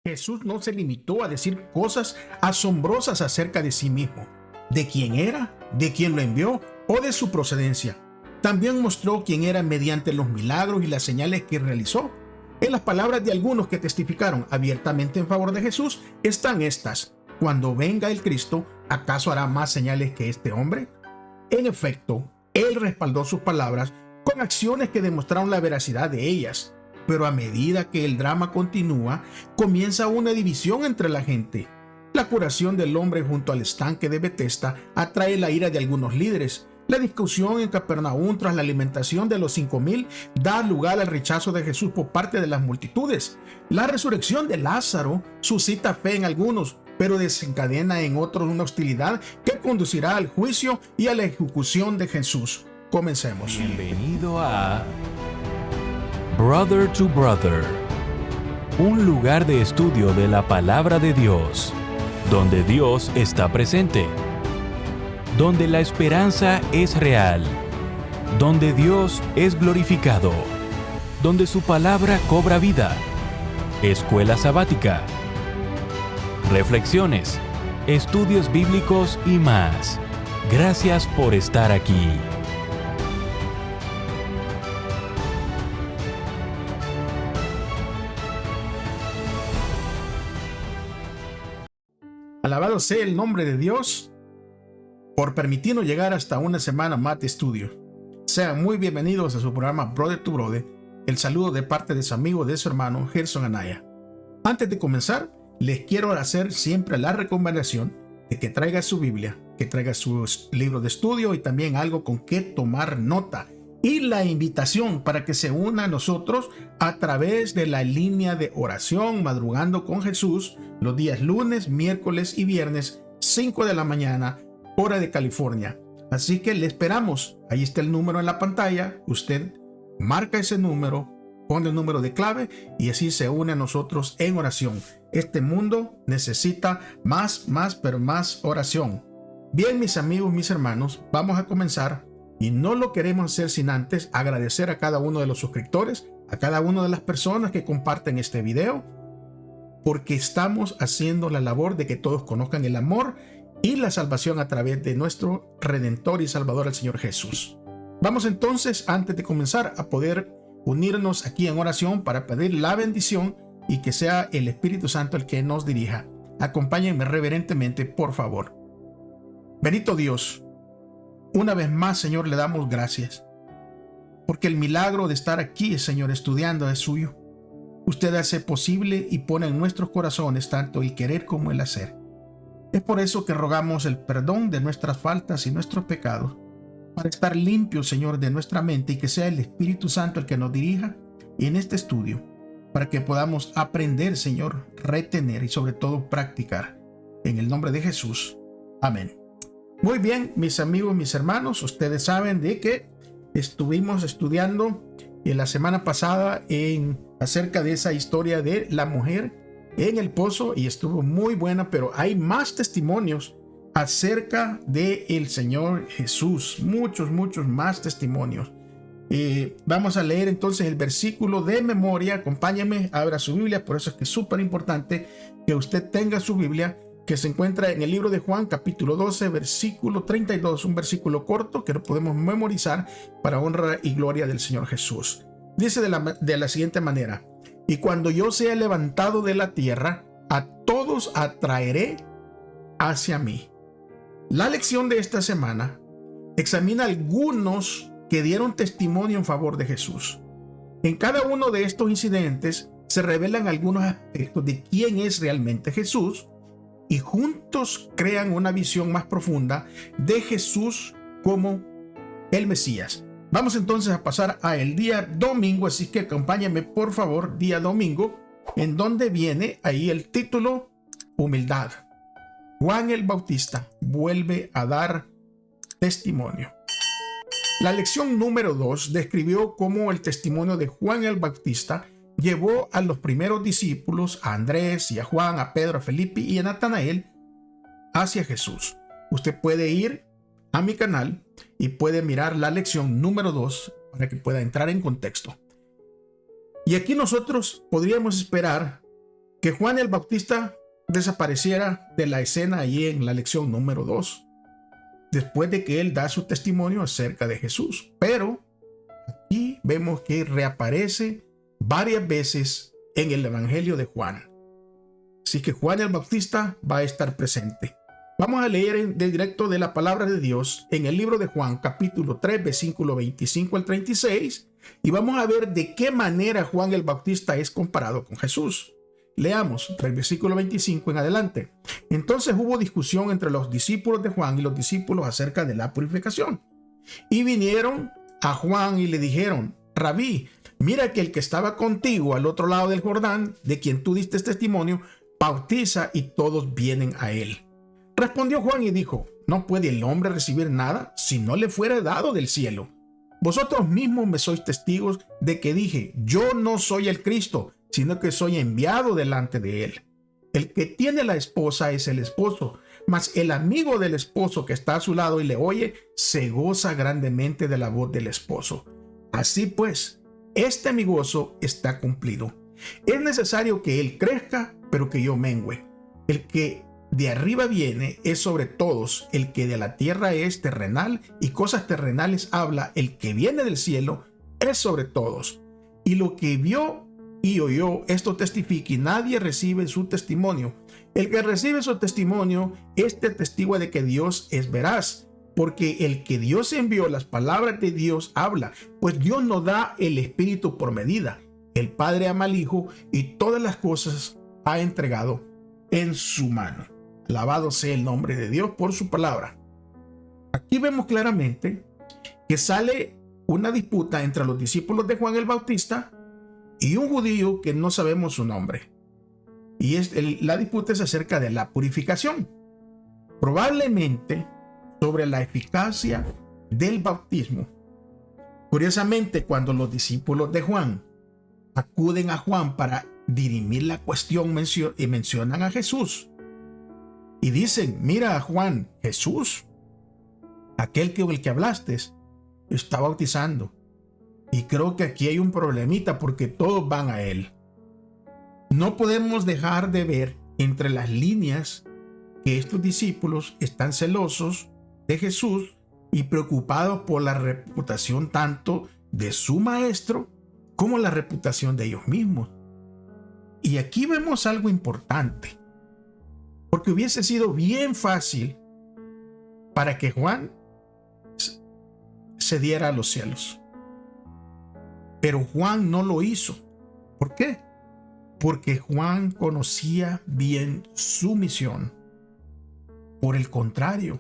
Jesús no se limitó a decir cosas asombrosas acerca de sí mismo, de quién era, de quién lo envió o de su procedencia. También mostró quién era mediante los milagros y las señales que realizó. En las palabras de algunos que testificaron abiertamente en favor de Jesús están estas: cuando venga el Cristo, ¿acaso hará más señales que este hombre? En efecto, él respaldó sus palabras con acciones que demostraron la veracidad de ellas. Pero a medida que el drama continúa, comienza una división entre la gente. La curación del hombre junto al estanque de Betesda atrae la ira de algunos líderes. La discusión en Capernaum tras la alimentación de los 5,000 da lugar al rechazo de Jesús por parte de las multitudes. La resurrección de Lázaro suscita fe en algunos, pero desencadena en otros una hostilidad que conducirá al juicio y a la ejecución de Jesús. Comencemos. Bienvenido a Brother to Brother, un lugar de estudio de la palabra de Dios, donde Dios está presente, donde la esperanza es real, donde Dios es glorificado, donde su palabra cobra vida. Escuela sabática, reflexiones, estudios bíblicos y más. Gracias por estar aquí. Alabado sea el nombre de Dios por permitirnos llegar hasta una semana más de estudio. Sean muy bienvenidos a su programa Brother to Brother. El saludo de parte de su amigo, de su hermano Gerson Anaya. Antes de comenzar, les quiero hacer siempre la recomendación de que traiga su Biblia, que traiga sus libros de estudio y también algo con que tomar nota. Y la invitación para que se una a nosotros a través de la línea de oración Madrugando con Jesús los días lunes, miércoles y viernes, 5 de la mañana, hora de California. Así que le esperamos. Ahí está el número en la pantalla. Usted marca ese número, pone el número de clave y así se une a nosotros en oración. Este mundo necesita más oración. Bien, mis amigos, mis hermanos, vamos a comenzar. Y no lo queremos hacer sin antes agradecer a cada uno de los suscriptores, a cada una de las personas que comparten este video, porque estamos haciendo la labor de que todos conozcan el amor y la salvación a través de nuestro Redentor y Salvador, el Señor Jesús. Vamos entonces, antes de comenzar, a poder unirnos aquí en oración para pedir la bendición y que sea el Espíritu Santo el que nos dirija. Acompáñenme reverentemente, por favor. Bendito Dios, una vez más, Señor, le damos gracias, porque el milagro de estar aquí, Señor, estudiando es suyo. Usted hace posible y pone en nuestros corazones tanto el querer como el hacer. Es por eso que rogamos el perdón de nuestras faltas y nuestros pecados, para estar limpios, Señor, de nuestra mente y que sea el Espíritu Santo el que nos dirija en este estudio, para que podamos aprender, Señor, retener y sobre todo practicar. En el nombre de Jesús. Amén. Muy bien, mis amigos, mis hermanos, ustedes saben de que estuvimos estudiando en la semana pasada acerca de esa historia de la mujer en el pozo y estuvo muy buena, pero hay más testimonios acerca del Señor Jesús, muchos más testimonios. Vamos a leer entonces el versículo de memoria. Acompáñame, abra su Biblia, por eso es que es súper importante que usted tenga su Biblia, que se encuentra en el libro de Juan, capítulo 12, versículo 32, un versículo corto que lo podemos memorizar para honra y gloria del Señor Jesús. Dice de la siguiente manera: y cuando yo sea levantado de la tierra, a todos atraeré hacia mí. La lección de esta semana examina algunos que dieron testimonio en favor de Jesús. En cada uno de estos incidentes se revelan algunos aspectos de quién es realmente Jesús, y juntos crean una visión más profunda de Jesús como el Mesías. Vamos entonces a pasar a el día domingo, así que acompáñame por favor, día domingo, en donde viene ahí el título: Humildad. Juan el Bautista vuelve a dar testimonio. La lección número 2 describió cómo el testimonio de Juan el Bautista llevó a los primeros discípulos, a Andrés y a Juan, a Pedro, a Felipe y a Natanael, hacia Jesús. Usted puede ir a mi canal y puede mirar la lección número 2 para que pueda entrar en contexto. Y aquí nosotros podríamos esperar que Juan el Bautista desapareciera de la escena allí en la lección número 2, después de que él da su testimonio acerca de Jesús. Pero aquí vemos que reaparece varias veces en el Evangelio de Juan. Así que Juan el Bautista va a estar presente. Vamos a leer de directo de la palabra de Dios en el libro de Juan, capítulo 3, versículo 25 al 36, y vamos a ver de qué manera Juan el Bautista es comparado con Jesús. Leamos del versículo 25 en adelante. Entonces hubo discusión entre los discípulos de Juan y los discípulos acerca de la purificación. Y vinieron a Juan y le dijeron: Rabí, mira que el que estaba contigo al otro lado del Jordán, de quien tú diste testimonio, bautiza y todos vienen a él. Respondió Juan y dijo: no puede el hombre recibir nada si no le fuera dado del cielo. Vosotros mismos me sois testigos de que dije: yo no soy el Cristo, sino que soy enviado delante de él. El que tiene la esposa es el esposo, mas el amigo del esposo que está a su lado y le oye, se goza grandemente de la voz del esposo. Así pues, este mi gozo está cumplido. Es necesario que él crezca, pero que yo mengüe. El que de arriba viene es sobre todos, el que de la tierra es terrenal y cosas terrenales habla, el que viene del cielo es sobre todos. Y lo que vio y oyó, esto testifica, y nadie recibe su testimonio. El que recibe su testimonio, este testigua de que Dios es veraz, porque el que Dios envió, las palabras de Dios habla, pues Dios no da el Espíritu por medida. El Padre ama al Hijo y todas las cosas ha entregado en su mano. Alabado sea el nombre de Dios por su palabra. Aquí vemos claramente que sale una disputa entre los discípulos de Juan el Bautista y un judío que no sabemos su nombre. Y la disputa es acerca de la purificación. Probablemente sobre la eficacia del bautismo. Curiosamente, cuando los discípulos de Juan acuden a Juan para dirimir la cuestión y mencionan a Jesús, y dicen: mira, Juan, Jesús, aquel con el que hablaste, está bautizando. Y creo que aquí hay un problemita porque todos van a él. No podemos dejar de ver entre las líneas que estos discípulos están celosos de Jesús y preocupados por la reputación tanto de su maestro como la reputación de ellos mismos. Y aquí vemos algo importante. Porque hubiese sido bien fácil para que Juan se diera a los cielos. Pero Juan no lo hizo. ¿Por qué? Porque Juan conocía bien su misión. Por el contrario,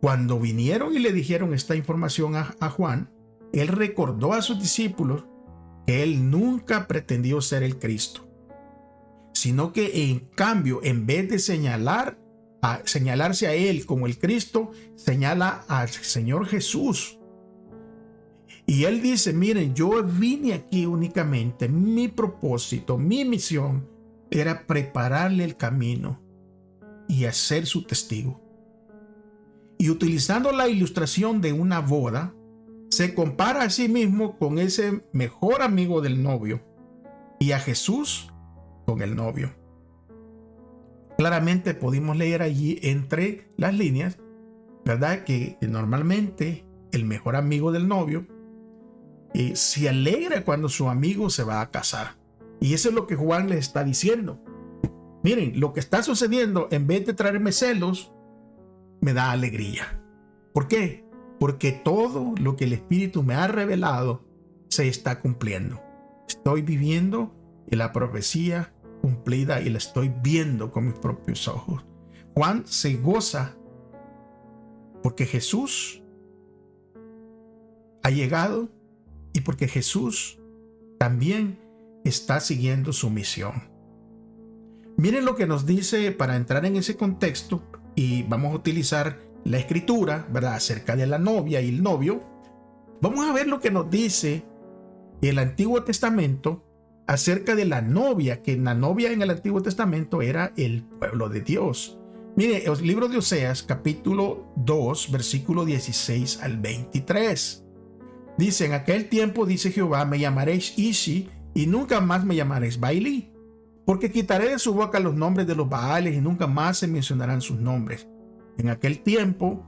cuando vinieron y le dijeron esta información a Juan, él recordó a sus discípulos que él nunca pretendió ser el Cristo, sino que en cambio, en vez de señalarse a él como el Cristo, señala al Señor Jesús. Y él dice: miren, yo vine aquí únicamente, mi propósito, mi misión era prepararle el camino y hacer su testigo. Y utilizando la ilustración de una boda, se compara a sí mismo con ese mejor amigo del novio y a Jesús con el novio. Claramente pudimos leer allí entre las líneas, ¿verdad?, que normalmente el mejor amigo del novio se alegra cuando su amigo se va a casar. Y eso es lo que Juan les está diciendo. Miren, lo que está sucediendo, en vez de traerme celos, me da alegría. ¿Por qué? Porque todo lo que el Espíritu me ha revelado se está cumpliendo. Estoy viviendo en la profecía cumplida y la estoy viendo con mis propios ojos. Juan se goza porque Jesús ha llegado y porque Jesús también está siguiendo su misión. Miren lo que nos dice para entrar en ese contexto, y vamos a utilizar la escritura, ¿verdad?, acerca de la novia y el novio. Vamos a ver lo que nos dice el Antiguo Testamento acerca de la novia, que la novia en el Antiguo Testamento era el pueblo de Dios. Mire, el libro de Oseas, capítulo 2, versículo 16 al 23. Dice: en aquel tiempo, dice Jehová, me llamaréis Ishi, y nunca más me llamaréis Bailí, Porque quitaré de su boca los nombres de los Baales y nunca más se mencionarán sus nombres. En aquel tiempo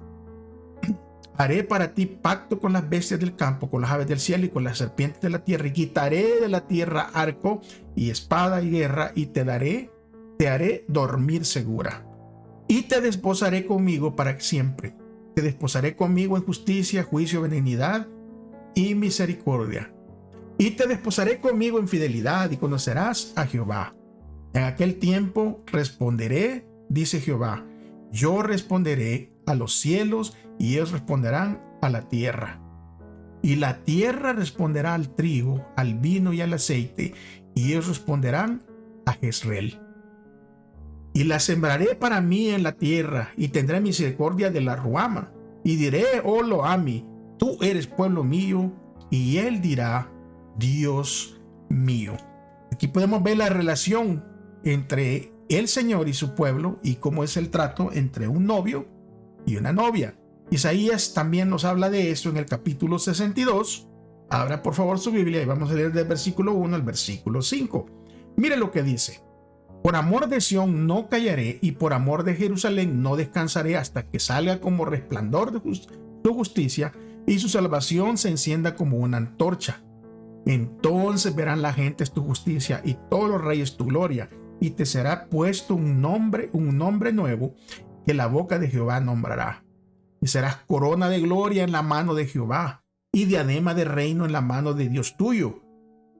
haré para ti pacto con las bestias del campo, con las aves del cielo y con las serpientes de la tierra, y quitaré de la tierra arco y espada y guerra, y te haré dormir segura. Y te desposaré conmigo para siempre. Te desposaré conmigo en justicia, juicio, benignidad y misericordia. Y te desposaré conmigo en fidelidad, y conocerás a Jehová. En aquel tiempo responderé, dice Jehová, yo responderé a los cielos y ellos responderán a la tierra. Y la tierra responderá al trigo, al vino y al aceite, y ellos responderán a Jezreel. Y la sembraré para mí en la tierra, y tendré misericordia de la Ruama. Y diré, oh Loami, tú eres pueblo mío, y él dirá, Dios mío. Aquí podemos ver la relación entre el Señor y su pueblo y cómo es el trato entre un novio y una novia. Isaías también nos habla de esto en el capítulo 62. Abra por favor su Biblia y vamos a leer del versículo 1 al versículo 5. Mire lo que dice. Por amor de Sión no callaré, y por amor de Jerusalén no descansaré hasta que salga como resplandor de su justicia y su salvación se encienda como una antorcha. Entonces verán las gentes tu justicia y todos los reyes tu gloria, y te será puesto un nombre nuevo que la boca de Jehová nombrará. Y serás corona de gloria en la mano de Jehová, y diadema de reino en la mano de Dios tuyo.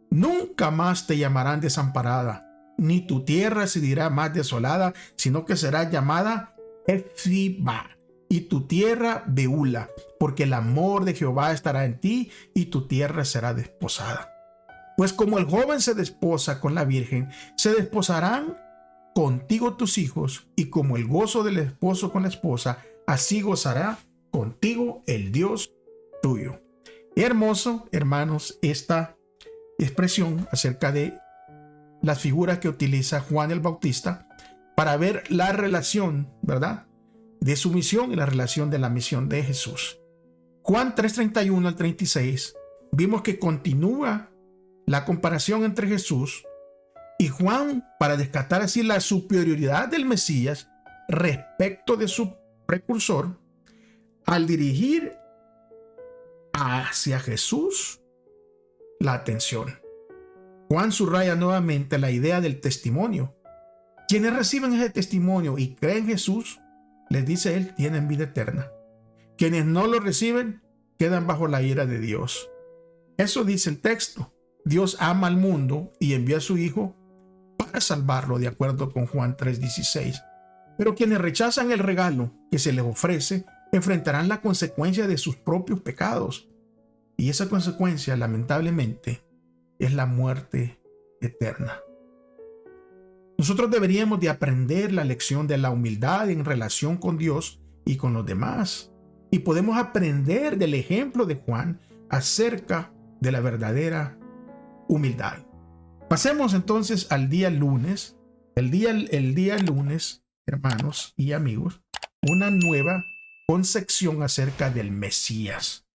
Nunca más te llamarán desamparada, ni tu tierra se dirá más desolada, sino que será llamada Efsiba, y tu tierra Beula, porque el amor de Jehová estará en ti, y tu tierra será desposada. Pues como el joven se desposa con la virgen, se desposarán contigo tus hijos, y como el gozo del esposo con la esposa, así gozará contigo el Dios tuyo. Hermoso, hermanos, esta expresión acerca de las figuras que utiliza Juan el Bautista para ver la relación, ¿verdad?, de su misión y la relación de la misión de Jesús. Juan 3:31 al 36, vimos que continúa la comparación entre Jesús y Juan para descartar así la superioridad del Mesías respecto de su precursor al dirigir hacia Jesús la atención. Juan subraya nuevamente la idea del testimonio. Quienes reciben ese testimonio y creen en Jesús, les dice él, tienen vida eterna. Quienes no lo reciben, quedan bajo la ira de Dios. Eso dice el texto. Dios ama al mundo y envió a su Hijo para salvarlo, de acuerdo con Juan 3:16. Pero quienes rechazan el regalo que se les ofrece, enfrentarán la consecuencia de sus propios pecados. Y esa consecuencia, lamentablemente, es la muerte eterna. Nosotros deberíamos de aprender la lección de la humildad en relación con Dios y con los demás. Y podemos aprender del ejemplo de Juan acerca de la verdadera humildad. Pasemos entonces al día lunes. El día lunes, hermanos y amigos, una nueva concepción acerca del Mesías.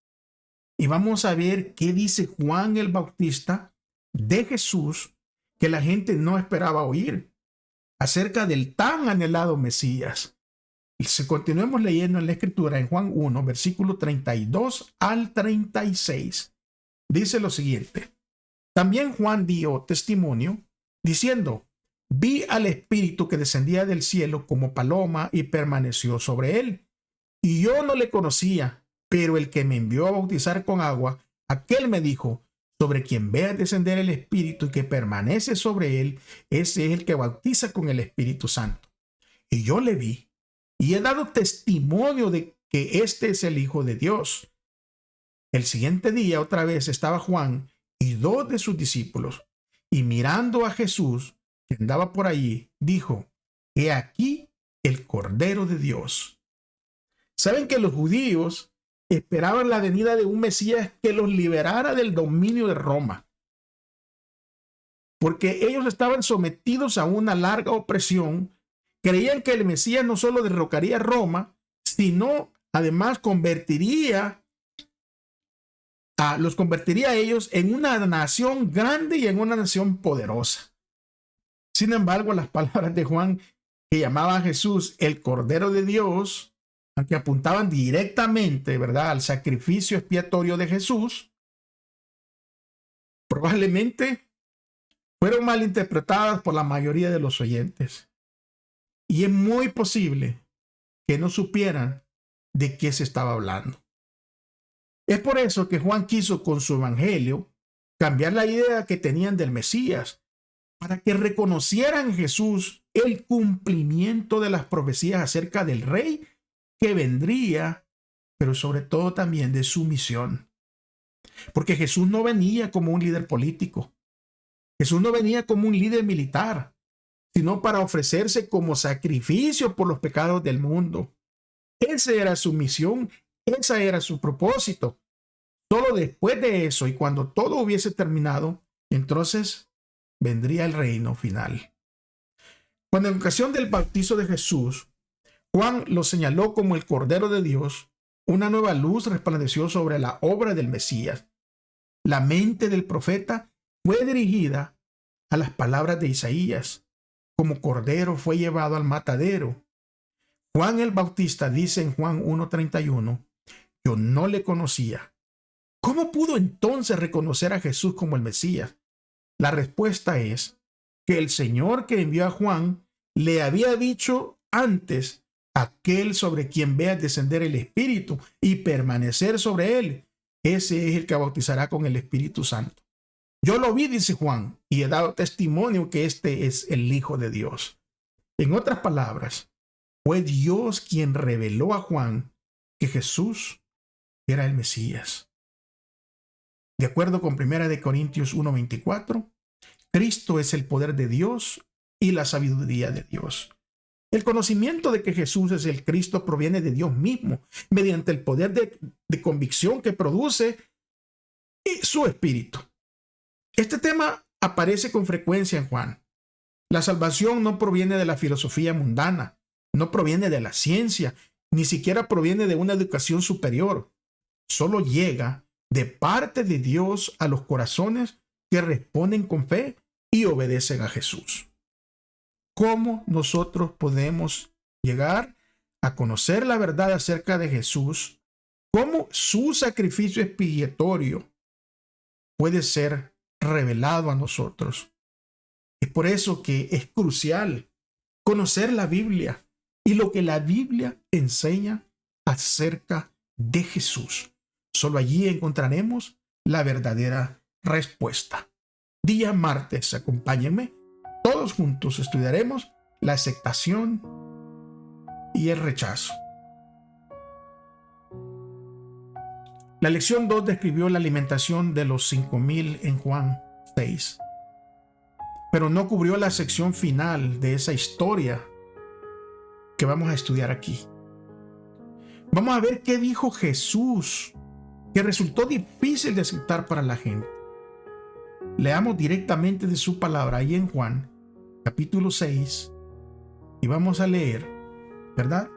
Y vamos a ver qué dice Juan el Bautista de Jesús que la gente no esperaba oír acerca del tan anhelado Mesías. Y si continuemos leyendo en la Escritura en Juan 1, versículo 32 al 36, dice lo siguiente. También Juan dio testimonio diciendo, vi al Espíritu que descendía del cielo como paloma y permaneció sobre él. Y yo no le conocía, pero el que me envió a bautizar con agua, aquel me dijo, sobre quien veas descender el Espíritu y que permanece sobre él, ese es el que bautiza con el Espíritu Santo. Y yo le vi y he dado testimonio de que este es el Hijo de Dios. El siguiente día otra vez estaba Juan y 2 de sus discípulos, y mirando a Jesús que andaba por allí, dijo, he aquí el Cordero de Dios. Saben que los judíos esperaban la venida de un Mesías que los liberara del dominio de Roma, porque ellos estaban sometidos a una larga opresión. Creían que el Mesías no solo derrocaría a Roma, sino además los convertiría a ellos en una nación grande y en una nación poderosa. Sin embargo, las palabras de Juan, que llamaba a Jesús el Cordero de Dios, aunque apuntaban directamente, ¿verdad?, al sacrificio expiatorio de Jesús, probablemente fueron malinterpretadas por la mayoría de los oyentes. Y es muy posible que no supieran de qué se estaba hablando. Es por eso que Juan quiso con su evangelio cambiar la idea que tenían del Mesías, para que reconocieran en Jesús el cumplimiento de las profecías acerca del rey que vendría, pero sobre todo también de su misión. Porque Jesús no venía como un líder político. Jesús no venía como un líder militar, sino para ofrecerse como sacrificio por los pecados del mundo. Esa era su misión, ese era su propósito. Solo después de eso y cuando todo hubiese terminado, entonces vendría el reino final. Cuando en ocasión del bautizo de Jesús, Juan lo señaló como el Cordero de Dios, una nueva luz resplandeció sobre la obra del Mesías. La mente del profeta fue dirigida a las palabras de Isaías. Como cordero fue llevado al matadero. Juan el Bautista dice en Juan 1:31, yo no le conocía. ¿Cómo pudo entonces reconocer a Jesús como el Mesías? La respuesta es que el Señor que envió a Juan le había dicho antes, aquel sobre quien veas descender el Espíritu y permanecer sobre él, ese es el que bautizará con el Espíritu Santo. Yo lo vi, dice Juan, y he dado testimonio que este es el Hijo de Dios. En otras palabras, fue Dios quien reveló a Juan que Jesús era el Mesías. De acuerdo con 1 Corintios 1:24, Cristo es el poder de Dios y la sabiduría de Dios. El conocimiento de que Jesús es el Cristo proviene de Dios mismo, mediante el poder de convicción que produce su Espíritu. Este tema aparece con frecuencia en Juan. La salvación no proviene de la filosofía mundana, no proviene de la ciencia, ni siquiera proviene de una educación superior. Solo llega de parte de Dios a los corazones que responden con fe y obedecen a Jesús. ¿Cómo nosotros podemos llegar a conocer la verdad acerca de Jesús? ¿Cómo su sacrificio expiatorio puede ser revelado a nosotros? Es por eso que es crucial conocer la Biblia y lo que la Biblia enseña acerca de Jesús. Solo allí encontraremos la verdadera respuesta. Día martes, acompáñenme. Todos juntos estudiaremos la aceptación y el rechazo. La lección 2 describió la alimentación de los 5,000 en Juan 6, pero no cubrió la sección final de esa historia que vamos a estudiar aquí. Vamos a ver qué dijo Jesús, que resultó difícil de aceptar para la gente. Leamos directamente de su palabra ahí en Juan, capítulo 6, y vamos a leer, ¿verdad?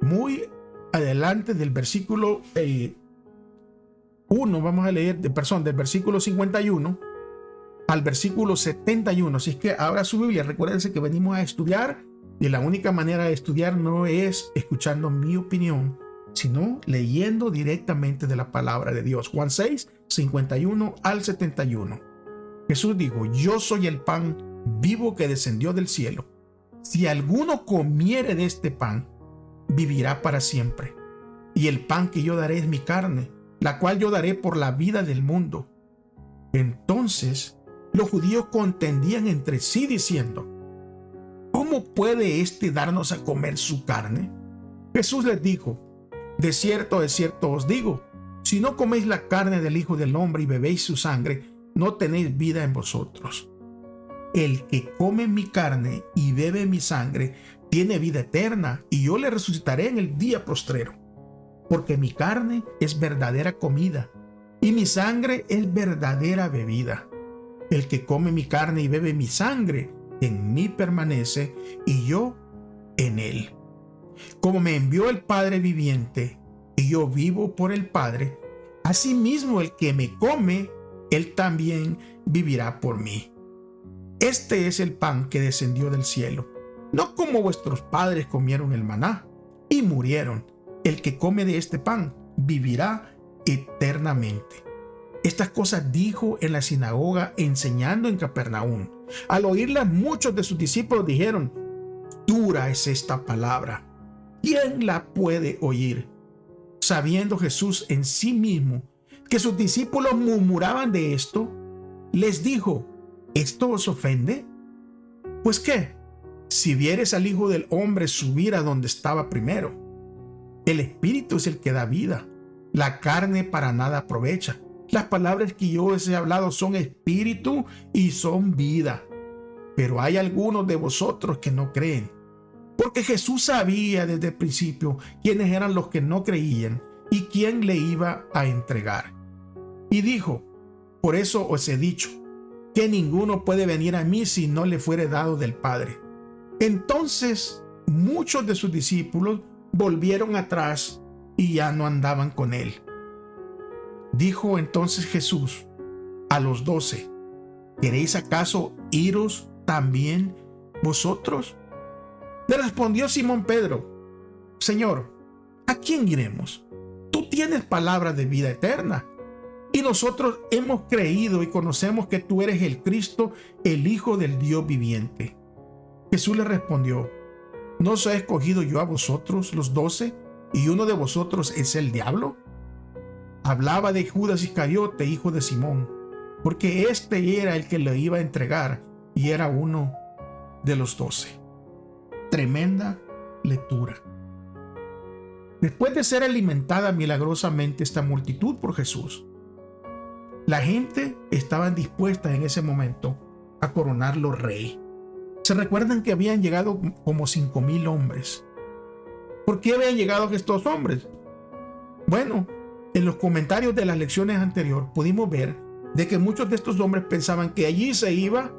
Muy adelante del versículo 1, vamos a leer, del versículo 51 al versículo 71. Así es que abra su Biblia, recuérdense que venimos a estudiar, y la única manera de estudiar no es escuchando mi opinión, sino leyendo directamente de la palabra de Dios. Juan 6, 51 al 71. Jesús dijo, yo soy el pan vivo que descendió del cielo. Si alguno comiere de este pan, vivirá para siempre. Y el pan que yo daré es mi carne, la cual yo daré por la vida del mundo. Entonces los judíos contendían entre sí diciendo, ¿cómo puede éste darnos a comer su carne? Jesús les dijo, de cierto os digo, si no coméis la carne del Hijo del Hombre y bebéis su sangre, no tenéis vida en vosotros. El que come mi carne y bebe mi sangre tiene vida eterna, y yo le resucitaré en el día postrero. Porque mi carne es verdadera comida, y mi sangre es verdadera bebida. El que come mi carne y bebe mi sangre, en mí permanece, y yo en él. Como me envió el Padre viviente, y yo vivo por el Padre, asimismo el que me come, él también vivirá por mí. Este es el pan que descendió del cielo, no como vuestros padres comieron el maná y murieron. El que come de este pan vivirá eternamente. Estas cosas dijo en la sinagoga enseñando en Capernaum. Al oírlas, muchos de sus discípulos dijeron: dura es esta palabra, ¿quién la puede oír? Sabiendo Jesús en sí mismo que sus discípulos murmuraban de esto, les dijo: ¿esto os ofende? Pues qué, si vieres al Hijo del Hombre subir a donde estaba primero. El Espíritu es el que da vida, la carne para nada aprovecha. Las palabras que yo os he hablado son espíritu y son vida. Pero hay algunos de vosotros que no creen. Porque Jesús sabía desde el principio quiénes eran los que no creían y quién le iba a entregar. Y dijo: por eso os he dicho que ninguno puede venir a mí si no le fuere dado del Padre. Entonces muchos de sus discípulos volvieron atrás y ya no andaban con él. Dijo entonces Jesús a los 12: ¿queréis acaso iros también vosotros? Le respondió Simón Pedro: Señor, ¿a quién iremos? Tú tienes palabras de vida eterna, y nosotros hemos creído y conocemos que tú eres el Cristo, el Hijo del Dios viviente. Jesús le respondió: ¿no os he escogido yo a vosotros los 12, y uno de vosotros es el diablo? Hablaba de Judas Iscariote, hijo de Simón, porque este era el que le iba a entregar y era uno de los 12. Tremenda lectura. Después de ser alimentada milagrosamente esta multitud por Jesús, la gente estaba dispuesta en ese momento a coronarlo rey. Se recuerdan que habían llegado como 5,000 hombres. ¿Por qué habían llegado estos hombres? Bueno, en los comentarios de las lecciones anteriores pudimos ver de que muchos de estos hombres pensaban que allí se iba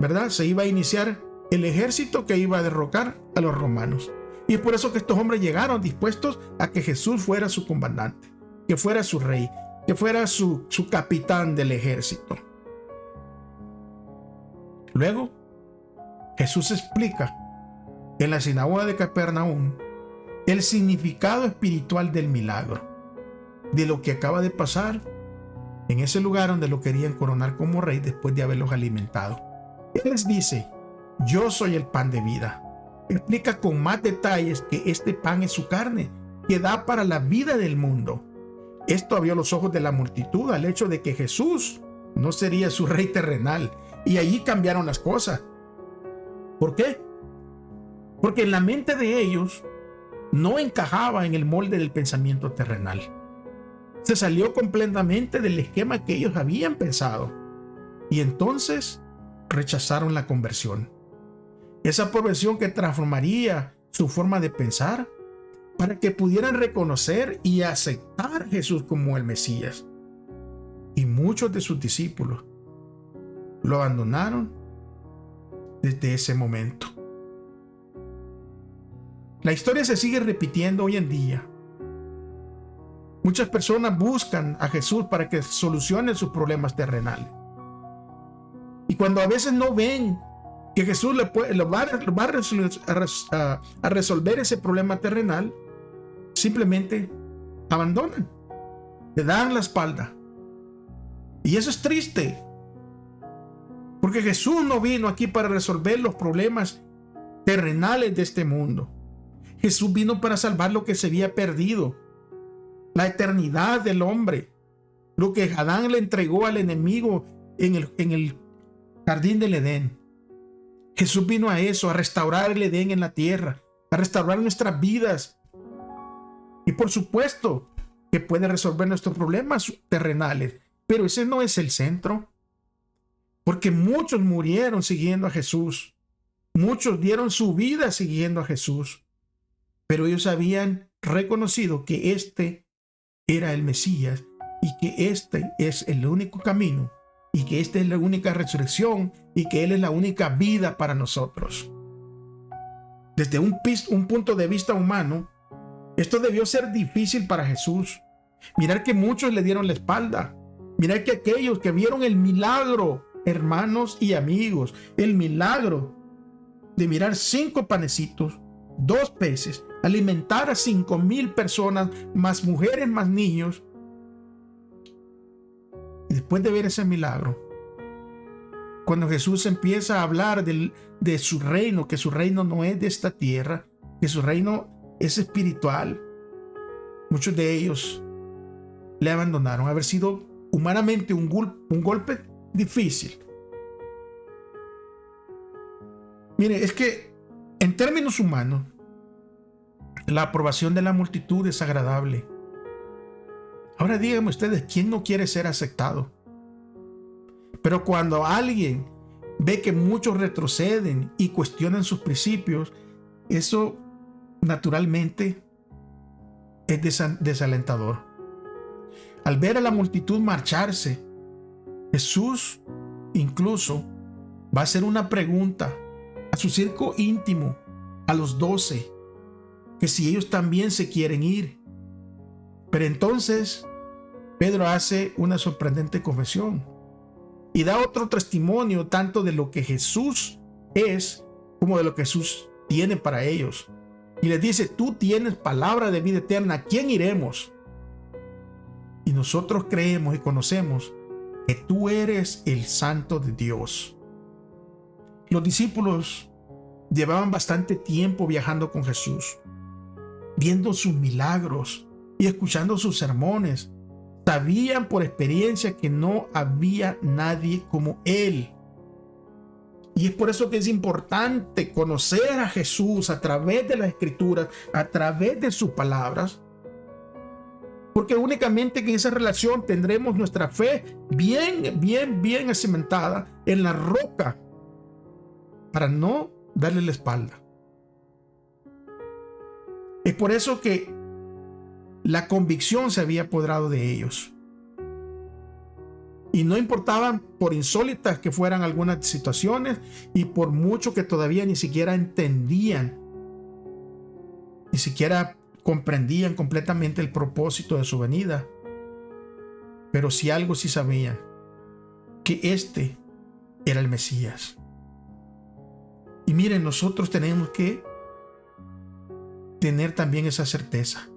a iniciar el ejército que iba a derrocar a los romanos. Y es por eso que estos hombres llegaron dispuestos a que Jesús fuera su comandante, que fuera su rey, que fuera su capitán del ejército. Luego, Jesús explica en la sinagoga de Capernaum el significado espiritual del milagro, de lo que acaba de pasar en ese lugar donde lo querían coronar como rey después de haberlos alimentado. Él les dice: yo soy el pan de vida. Explica con más detalles que este pan es su carne, que da para la vida del mundo. Esto abrió los ojos de la multitud al hecho de que Jesús no sería su rey terrenal, y allí cambiaron las cosas. ¿Por qué? Porque en la mente de ellos no encajaba en el molde del pensamiento terrenal. Se salió completamente del esquema que ellos habían pensado, y entonces rechazaron la conversión. Esa conversión que transformaría su forma de pensar para que pudieran reconocer y aceptar a Jesús como el Mesías. Y muchos de sus discípulos lo abandonaron desde ese momento. La historia se sigue repitiendo hoy en día. Muchas personas buscan a Jesús para que solucione sus problemas terrenales. Y cuando a veces no ven que Jesús va a resolver ese problema terrenal, simplemente abandonan, le dan la espalda. Y eso es triste, porque Jesús no vino aquí para resolver los problemas terrenales de este mundo. Jesús vino para salvar lo que se había perdido, la eternidad del hombre, lo que Adán le entregó al enemigo en el jardín del Edén. Jesús vino a eso, a restaurar el Edén en la tierra, a restaurar nuestras vidas. Y por supuesto que puede resolver nuestros problemas terrenales, pero ese no es el centro. Porque muchos murieron siguiendo a Jesús. Muchos dieron su vida siguiendo a Jesús. Pero ellos habían reconocido que este era el Mesías y que este es el único camino y que esta es la única resurrección y que Él es la única vida para nosotros. Desde un punto de vista humano, esto debió ser difícil para Jesús. Mirar que muchos le dieron la espalda. Mirar que aquellos que vieron el milagro hermanos y amigos, el milagro de mirar 5 panecitos, 2 peces, alimentar a 5,000 personas, más mujeres, más niños. Y después de ver ese milagro, cuando Jesús empieza a hablar de su reino, que su reino no es de esta tierra, que su reino es espiritual, muchos de ellos le abandonaron. Haber sido humanamente un golpe difícil. Mire, es que en términos humanos, la aprobación de la multitud es agradable. Ahora díganme ustedes, ¿quién no quiere ser aceptado? Pero cuando alguien ve que muchos retroceden y cuestionan sus principios, eso naturalmente es desalentador. Al ver a la multitud marcharse, Jesús incluso va a hacer una pregunta a su círculo íntimo, a los 12, que si ellos también se quieren ir. Pero entonces Pedro hace una sorprendente confesión y da otro testimonio tanto de lo que Jesús es como de lo que Jesús tiene para ellos. Y les dice: tú tienes palabra de vida eterna, ¿a quién iremos? Y nosotros creemos y conocemos que tú eres el Santo de Dios. Los discípulos llevaban bastante tiempo viajando con Jesús, viendo sus milagros y escuchando sus sermones. Sabían por experiencia que no había nadie como Él. Y es por eso que es importante conocer a Jesús a través de las Escrituras, a través de sus palabras, porque únicamente en esa relación tendremos nuestra fe bien cimentada en la roca para no darle la espalda. Es por eso que la convicción se había apoderado de ellos. Y no importaban, por insólitas que fueran algunas situaciones y por mucho que todavía ni siquiera entendían, ni siquiera comprendían completamente el propósito de su venida. Pero si algo sí sabían, que este era el Mesías. Y miren, nosotros tenemos que tener también esa certeza.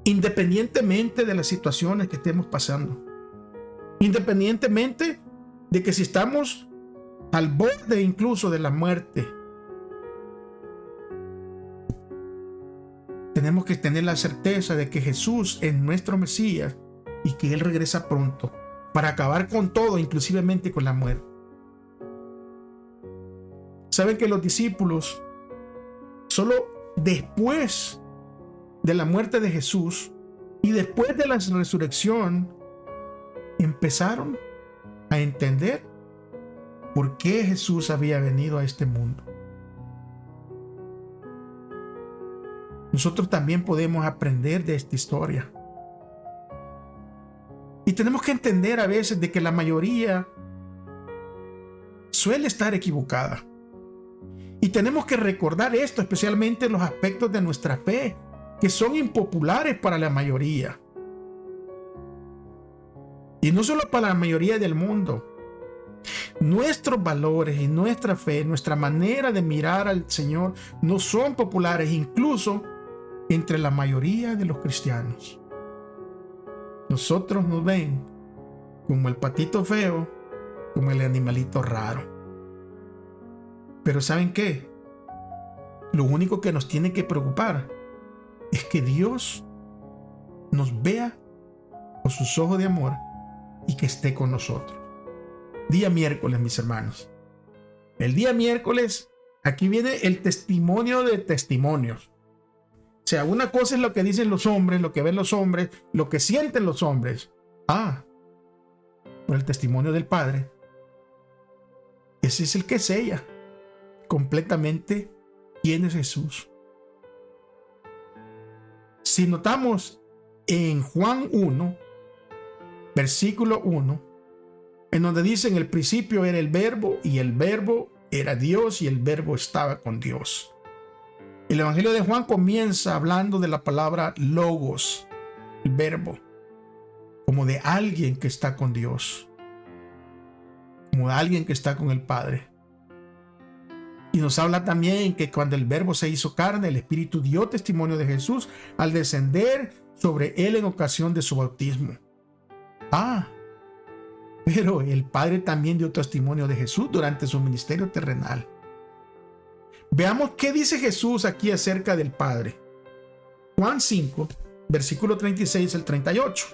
Independientemente de las situaciones que estemos pasando, independientemente de que si estamos al borde incluso de la muerte, tenemos que tener la certeza de que Jesús es nuestro Mesías y que Él regresa pronto para acabar con todo, inclusivemente con la muerte. Saben que los discípulos, solo después de la muerte de Jesús y después de la resurrección, empezaron a entender por qué Jesús había venido a este mundo. Nosotros también podemos aprender de esta historia. Y tenemos que entender a veces de que la mayoría suele estar equivocada. Y tenemos que recordar esto, especialmente en los aspectos de nuestra fe, que son impopulares para la mayoría. Y no solo para la mayoría del mundo. Nuestros valores y nuestra fe, nuestra manera de mirar al Señor no son populares incluso entre la mayoría de los cristianos. Nosotros nos ven como el patito feo, como el animalito raro. Pero ¿saben qué? Lo único que nos tiene que preocupar es que Dios nos vea con sus ojos de amor y que esté con nosotros. Día miércoles, mis hermanos. El día miércoles, aquí viene el testimonio de testimonios. O sea, una cosa es lo que dicen los hombres, lo que ven los hombres, lo que sienten los hombres. Por el testimonio del Padre. Ese es el que sella completamente quién es Jesús. Si notamos en Juan 1, versículo 1, en donde dice: en el principio era el verbo, y el verbo era Dios, y el verbo estaba con Dios. El Evangelio de Juan comienza hablando de la palabra logos, el verbo, como de alguien que está con Dios. como alguien que está con el Padre. Y nos habla también que cuando el Verbo se hizo carne, el Espíritu dio testimonio de Jesús al descender sobre él en ocasión de su bautismo. Pero el Padre también dio testimonio de Jesús durante su ministerio terrenal. Veamos qué dice Jesús aquí acerca del Padre. Juan 5, versículo 36 al 38.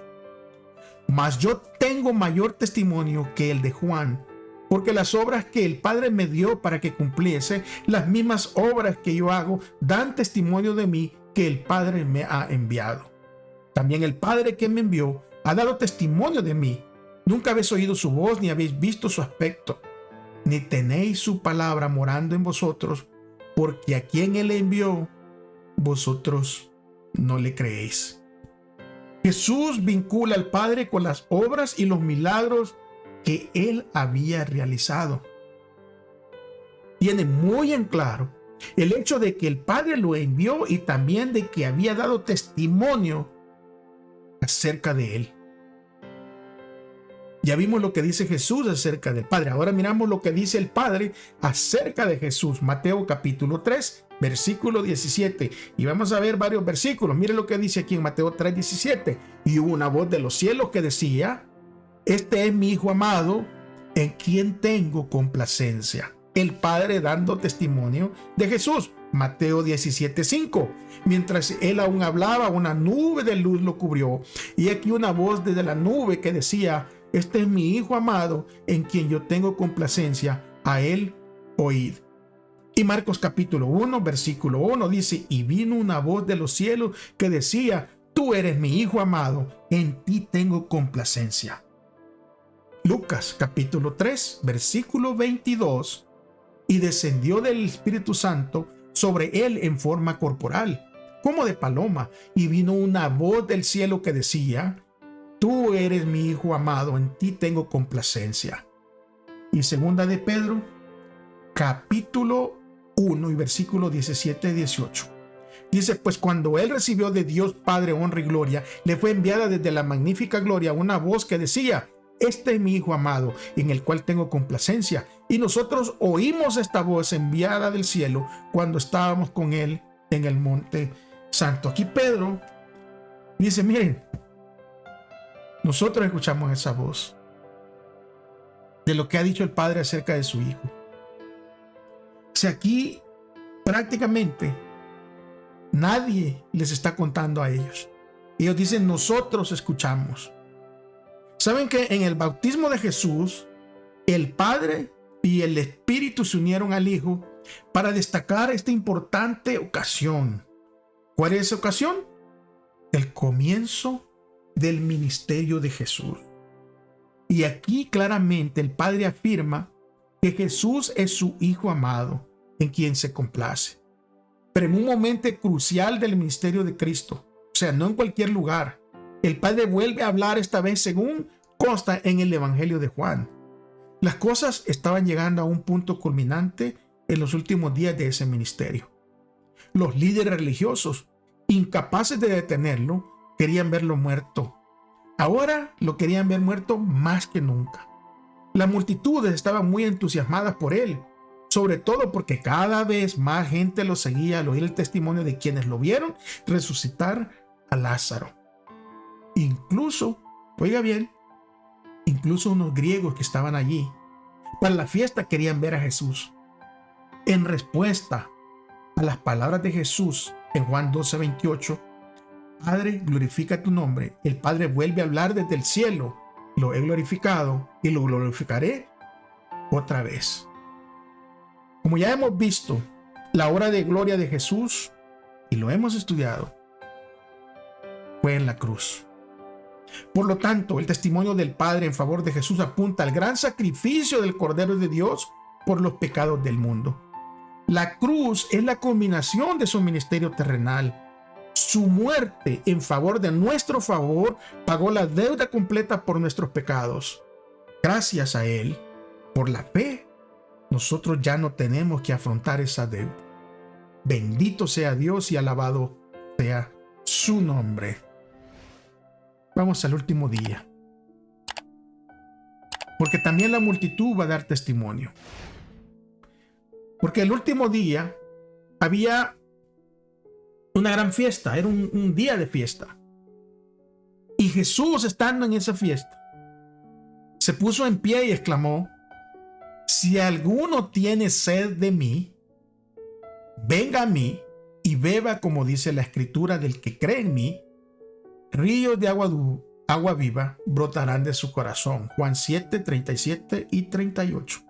Mas yo tengo mayor testimonio que el de Juan, porque las obras que el Padre me dio para que cumpliese, las mismas obras que yo hago, dan testimonio de mí que el Padre me ha enviado. También el Padre que me envió ha dado testimonio de mí. Nunca habéis oído su voz, ni habéis visto su aspecto, ni tenéis su palabra morando en vosotros, porque a quien él envió, vosotros no le creéis. Jesús vincula al Padre con las obras y los milagros que él había realizado. Tiene muy en claro el hecho de que el Padre lo envió y también de que había dado testimonio acerca de él. Ya vimos lo que dice Jesús acerca del Padre. Ahora miramos lo que dice el Padre acerca de Jesús. Mateo capítulo 3, versículo 17. Y vamos a ver varios versículos. Mire lo que dice aquí en Mateo 3, 17. Y hubo una voz de los cielos que decía: este es mi Hijo amado, en quien tengo complacencia. El Padre dando testimonio de Jesús. Mateo 17, 5. Mientras él aún hablaba, una nube de luz lo cubrió. Y aquí una voz desde la nube que decía: este es mi Hijo amado, en quien yo tengo complacencia, a él oíd. Y Marcos capítulo 1, versículo 1 dice: y vino una voz de los cielos que decía: tú eres mi Hijo amado, en ti tengo complacencia. Lucas capítulo 3, versículo 22. Y descendió del Espíritu Santo sobre él en forma corporal, como de paloma, y vino una voz del cielo que decía: tú eres mi Hijo amado, en ti tengo complacencia. Y segunda de Pedro, capítulo 1 y versículo 17 y 18. Dice: pues cuando él recibió de Dios Padre honra y gloria, le fue enviada desde la magnífica gloria una voz que decía: este es mi Hijo amado, en el cual tengo complacencia. Y nosotros oímos esta voz enviada del cielo cuando estábamos con él en el monte santo. Aquí Pedro dice: miren, nosotros escuchamos esa voz de lo que ha dicho el Padre acerca de su Hijo. O sea, aquí prácticamente nadie les está contando a ellos. Ellos dicen: nosotros escuchamos. ¿Saben que en el bautismo de Jesús, el Padre y el Espíritu se unieron al Hijo para destacar esta importante ocasión? ¿Cuál es esa ocasión? El comienzo del ministerio de Jesús. Y aquí claramente el Padre afirma que Jesús es su Hijo amado, en quien se complace. Pero en un momento crucial del ministerio de Cristo, o sea, no en cualquier lugar, el Padre vuelve a hablar esta vez según consta en el Evangelio de Juan. Las cosas estaban llegando a un punto culminante en los últimos días de ese ministerio. Los líderes religiosos, incapaces de detenerlo, querían verlo muerto. Ahora lo querían ver muerto más que nunca. Las multitudes estaban muy entusiasmadas por él, sobre todo porque cada vez más gente lo seguía al oír el testimonio de quienes lo vieron resucitar a Lázaro. Incluso, oiga bien, incluso unos griegos que estaban allí para la fiesta querían ver a Jesús. En respuesta a las palabras de Jesús en Juan 12, 28, Padre, glorifica tu nombre. El Padre vuelve a hablar desde el cielo: lo he glorificado y lo glorificaré otra vez. Como ya hemos visto, la hora de gloria de Jesús, y lo hemos estudiado, fue en la cruz. Por lo tanto, el testimonio del Padre en favor de Jesús apunta al gran sacrificio del Cordero de Dios por los pecados del mundo. La cruz es la culminación de su ministerio terrenal. Su muerte en favor de nuestro favor pagó la deuda completa por nuestros pecados. Gracias a él, por la fe, nosotros ya no tenemos que afrontar esa deuda. Bendito sea Dios y alabado sea su nombre. Vamos al último día. porque también la multitud va a dar testimonio. Porque el último día había una gran fiesta, era un día de fiesta. Y Jesús, estando en esa fiesta, se puso en pie y exclamó: si alguno tiene sed de mí, venga a mí y beba, como dice la escritura, del que cree en mí, ríos de agua viva brotarán de su corazón. Juan 7, 37 y 38.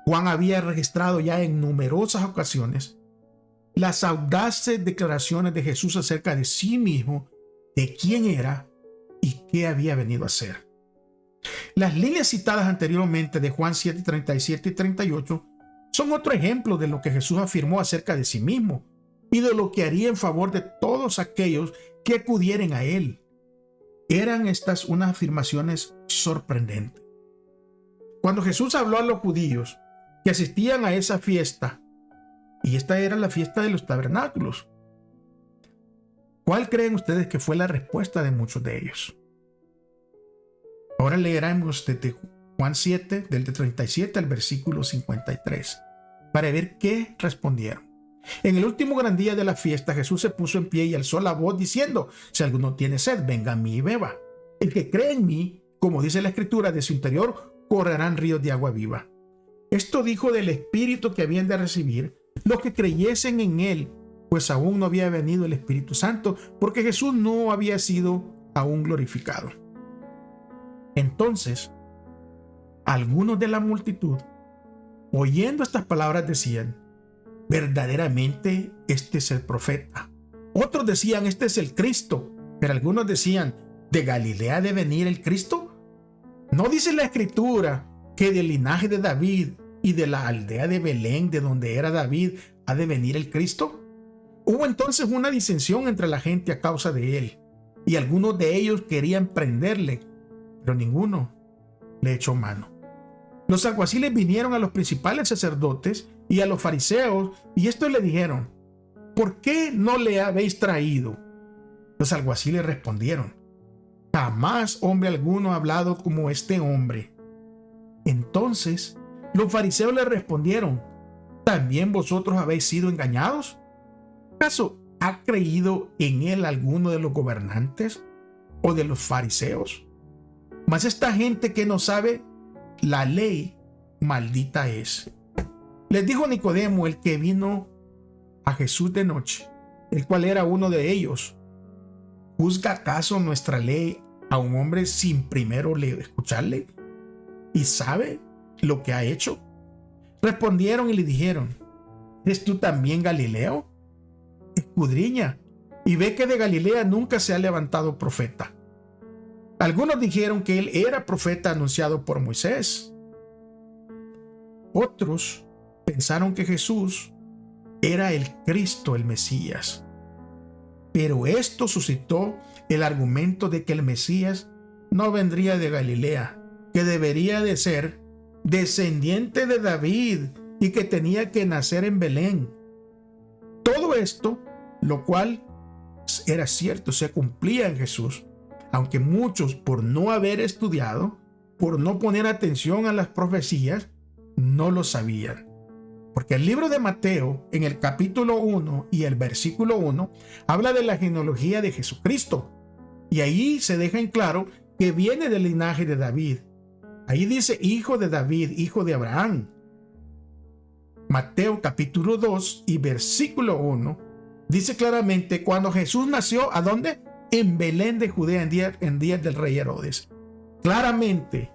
Juan había registrado ya en numerosas ocasiones las audaces declaraciones de Jesús acerca de sí mismo, de quién era y qué había venido a hacer. Las líneas citadas anteriormente de Juan 7, 37 y 38 son otro ejemplo de lo que Jesús afirmó acerca de sí mismo y de lo que haría en favor de todos aquellos que acudieren a él. Eran estas unas afirmaciones sorprendentes. Cuando Jesús habló a los judíos que asistían a esa fiesta, y esta era la fiesta de los tabernáculos, ¿cuál creen ustedes que fue la respuesta de muchos de ellos? Ahora leeremos desde Juan 7, del 37 al versículo 53, para ver qué respondieron. En el último gran día de la fiesta, Jesús se puso en pie y alzó la voz diciendo: si alguno tiene sed, venga a mí y beba. El que cree en mí, como dice la escritura, de su interior correrán ríos de agua viva. Esto dijo del Espíritu que habían de recibir los que creyesen en él, pues aún no había venido el Espíritu Santo, porque Jesús no había sido aún glorificado. Entonces, algunos de la multitud, oyendo estas palabras, decían: verdaderamente este es el profeta. Otros decían: este es el Cristo. Pero algunos decían: ¿de Galilea ha de venir el Cristo? ¿No dice la escritura que del linaje de David y de la aldea de Belén, de donde era David, ha de venir el Cristo? Hubo entonces una disensión entre la gente a causa de él, y algunos de ellos querían prenderle, pero ninguno le echó mano. Los alguaciles vinieron a los principales sacerdotes y a los fariseos, y estos le dijeron: ¿por qué no le habéis traído? Los alguaciles respondieron: jamás hombre alguno ha hablado como este hombre. Entonces los fariseos le respondieron: ¿también vosotros habéis sido engañados? ¿Acaso ha creído en él alguno de los gobernantes o de los fariseos? Mas esta gente que no sabe la ley, maldita es. Les dijo Nicodemo, el que vino a Jesús de noche, el cual era uno de ellos: ¿juzga acaso nuestra ley a un hombre sin primero escucharle? ¿Y sabe lo que ha hecho? Respondieron y le dijeron: ¿eres tú también Galileo? Escudriña y ve que de Galilea nunca se ha levantado profeta. Algunos dijeron que él era profeta anunciado por Moisés. Otros pensaron que Jesús era el Cristo, el Mesías. Pero esto suscitó el argumento de que el Mesías no vendría de Galilea, que debería de ser descendiente de David y que tenía que nacer en Belén. Todo esto, lo cual era cierto, se cumplía en Jesús, aunque muchos, por no haber estudiado, por no poner atención a las profecías, no lo sabían. Porque el libro de Mateo, en el capítulo 1 y el versículo 1, habla de la genealogía de Jesucristo. Y ahí se deja en claro que viene del linaje de David. Ahí dice hijo de David, hijo de Abraham. Mateo capítulo 2 y versículo 1 dice claramente: cuando Jesús nació, ¿a dónde? En Belén de Judea, en días del rey Herodes. Claramente,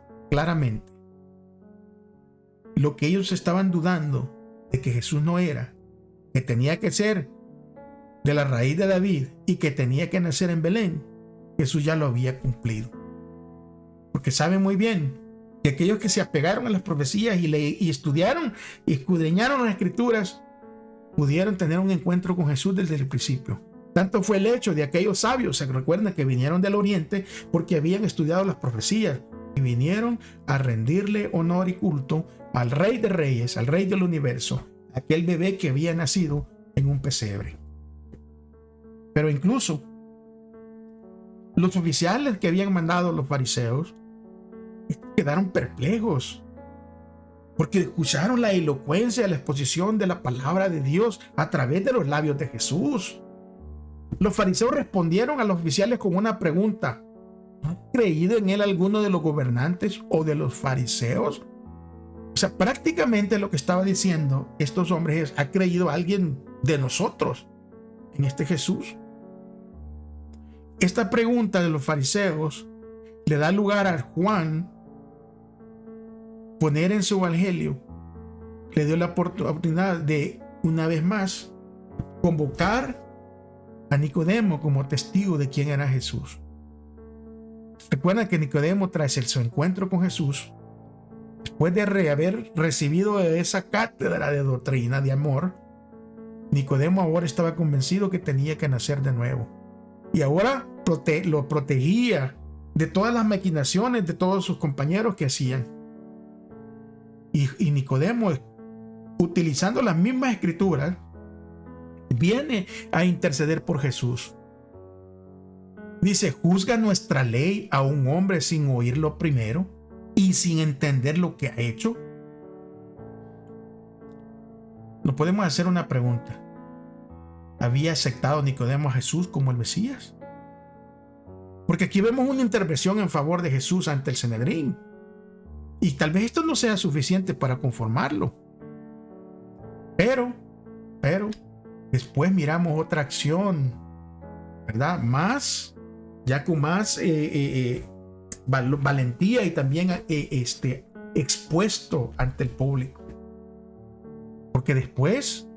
lo que ellos estaban dudando de que Jesús no era, que tenía que ser de la raíz de David y que tenía que nacer en Belén, Jesús ya lo había cumplido. Porque saben muy bien que aquellos que se apegaron a las profecías y estudiaron y escudriñaron las escrituras, pudieron tener un encuentro con Jesús desde el principio. Tanto fue el hecho de aquellos sabios, se recuerdan que vinieron del oriente porque habían estudiado las profecías y vinieron a rendirle honor y culto al Rey de Reyes, al Rey del Universo, aquel bebé que había nacido en un pesebre. Pero incluso los oficiales que habían mandado los fariseos quedaron perplejos, porque escucharon la elocuencia, la exposición de la palabra de Dios a través de los labios de Jesús. Los fariseos respondieron a los oficiales con una pregunta: ¿ha creído en él alguno de los gobernantes o de los fariseos? O sea, prácticamente lo que estaba diciendo estos hombres es: ¿ha creído alguien de nosotros en este Jesús? Esta pregunta de los fariseos le da lugar a Juan poner en su evangelio, le dio la oportunidad de, una vez más, convocar a Nicodemo como testigo de quién era Jesús. Recuerda que Nicodemo, tras su encuentro con Jesús, después de haber recibido esa cátedra de doctrina, de amor, Nicodemo ahora estaba convencido que tenía que nacer de nuevo. Y ahora lo protegía de todas las maquinaciones de todos sus compañeros que hacían. Y Nicodemo, utilizando las mismas escrituras, viene a interceder por Jesús. Dice: ¿juzga nuestra ley a un hombre sin oírlo primero y sin entender lo que ha hecho? Nos podemos hacer una pregunta: ¿había aceptado Nicodemo a Jesús como el Mesías? Porque aquí vemos una intervención en favor de Jesús ante el Sanedrín. Y tal vez esto no sea suficiente para conformarlo. Pero, después miramos otra acción, ¿verdad? Con más valentía y también expuesto ante el público. Porque después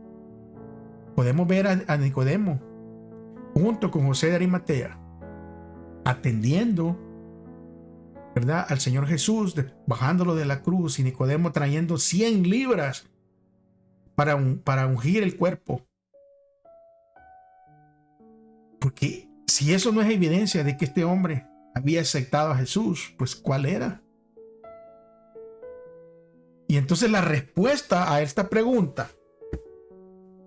podemos ver a Nicodemo junto con José de Arimatea atendiendo, ¿verdad?, al Señor Jesús, bajándolo de la cruz, y Nicodemo trayendo 100 libras para ungir el cuerpo. Porque si eso no es evidencia de que este hombre había aceptado a Jesús, pues ¿cuál era? Y entonces la respuesta a esta pregunta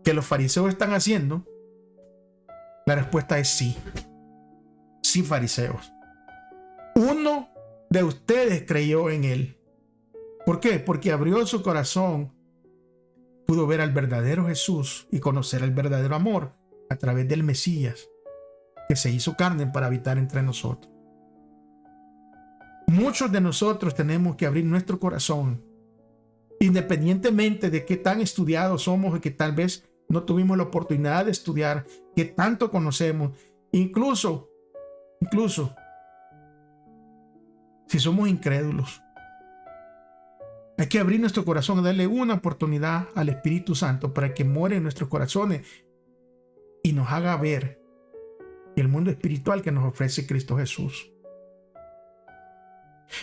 que los fariseos están haciendo, la respuesta es sí. Sí, fariseos. Uno de ustedes creyó en él. ¿Por qué? Porque abrió su corazón, pudo ver al verdadero Jesús y conocer el verdadero amor a través del Mesías, que se hizo carne para habitar entre nosotros. Muchos de nosotros tenemos que abrir nuestro corazón, independientemente de qué tan estudiados somos y que tal vez no tuvimos la oportunidad de estudiar, que tanto conocemos, incluso si somos incrédulos. Hay que abrir nuestro corazón y darle una oportunidad al Espíritu Santo para que muera en nuestros corazones y nos haga ver el mundo espiritual que nos ofrece Cristo Jesús.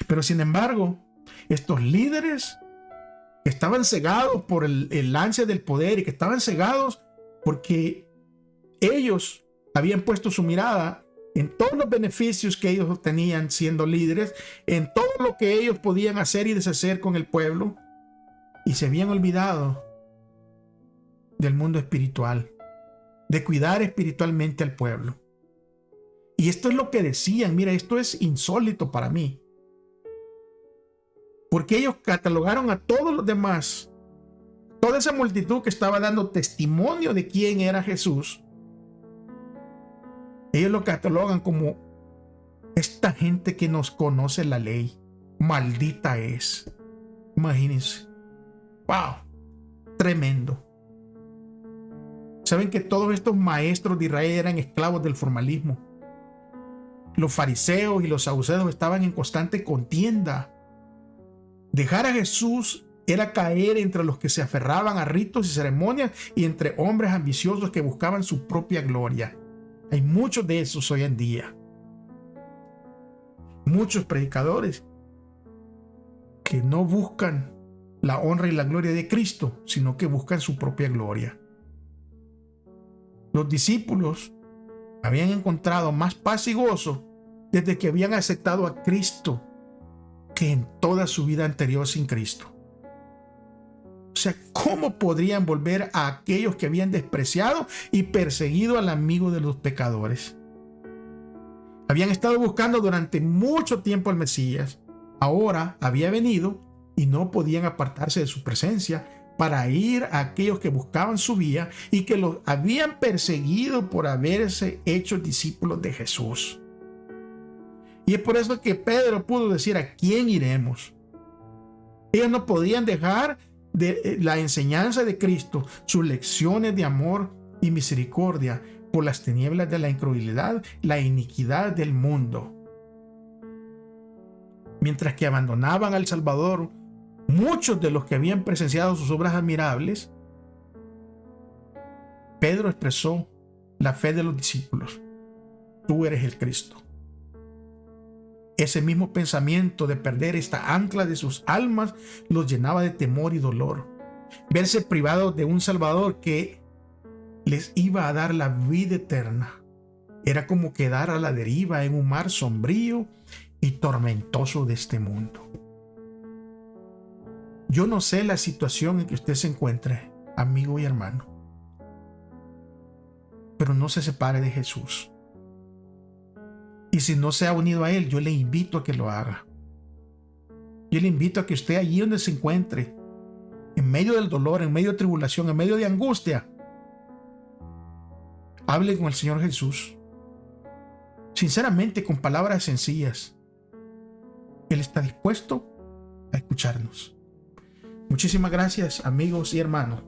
Pero sin embargo, estos líderes que estaban cegados por el ansia del poder y que estaban cegados porque ellos habían puesto su mirada en todos los beneficios que ellos obtenían siendo líderes, en todo lo que ellos podían hacer y deshacer con el pueblo, y se habían olvidado del mundo espiritual, de cuidar espiritualmente al pueblo. Y esto es lo que decían. Mira, esto es insólito para mí, porque ellos catalogaron a todos los demás, toda esa multitud que estaba dando testimonio de quién era Jesús. Ellos lo catalogan como esta gente que nos conoce la ley, maldita es. Imagínense. ¡Wow! Tremendo. Saben que todos estos maestros de Israel eran esclavos del formalismo. Los fariseos y los saduceos estaban en constante contienda. Dejar a Jesús era caer entre los que se aferraban a ritos y ceremonias y entre hombres ambiciosos que buscaban su propia gloria. Hay muchos de esos hoy en día. Muchos predicadores que no buscan la honra y la gloria de Cristo, sino que buscan su propia gloria. Los discípulos habían encontrado más paz y gozo desde que habían aceptado a Cristo que en toda su vida anterior sin Cristo. O sea, ¿cómo podrían volver a aquellos que habían despreciado y perseguido al amigo de los pecadores? Habían estado buscando durante mucho tiempo al Mesías, ahora había venido y no podían apartarse de su presencia para ir a aquellos que buscaban su vía y que los habían perseguido por haberse hecho discípulos de Jesús. Y es por eso que Pedro pudo decir: ¿a quién iremos? Ellos no podían dejar de la enseñanza de Cristo, sus lecciones de amor y misericordia, por las tinieblas de la incredulidad, la iniquidad del mundo. Mientras que abandonaban al Salvador, muchos de los que habían presenciado sus obras admirables, Pedro expresó la fe de los discípulos: tú eres el Cristo. Ese mismo pensamiento de perder esta ancla de sus almas los llenaba de temor y dolor. Verse privados de un Salvador que les iba a dar la vida eterna era como quedar a la deriva en un mar sombrío y tormentoso de este mundo. Yo no sé la situación en que usted se encuentre, amigo y hermano, pero no se separe de Jesús. Y si no se ha unido a Él, yo le invito a que lo haga. Yo le invito a que usted, allí donde se encuentre, en medio del dolor, en medio de tribulación, en medio de angustia, hable con el Señor Jesús, sinceramente, con palabras sencillas. Él está dispuesto a escucharnos. Muchísimas gracias, amigos y hermanos,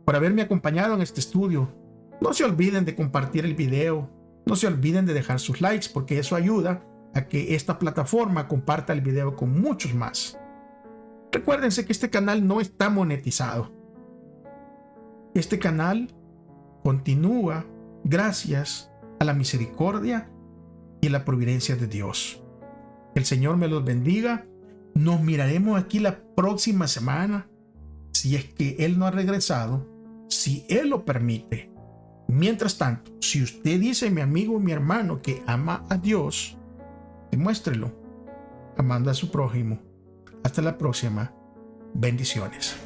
por haberme acompañado en este estudio. No se olviden de compartir el video. No se olviden de dejar sus likes, porque eso ayuda a que esta plataforma comparta el video con muchos más. Recuérdense que este canal no está monetizado. Este canal continúa gracias a la misericordia y la providencia de Dios. Que el Señor me los bendiga. Nos miraremos aquí la próxima semana, si es que Él no ha regresado, si Él lo permite. Mientras tanto, si usted dice, mi amigo, mi hermano, que ama a Dios, demuéstrelo amando a su prójimo. Hasta la próxima. Bendiciones.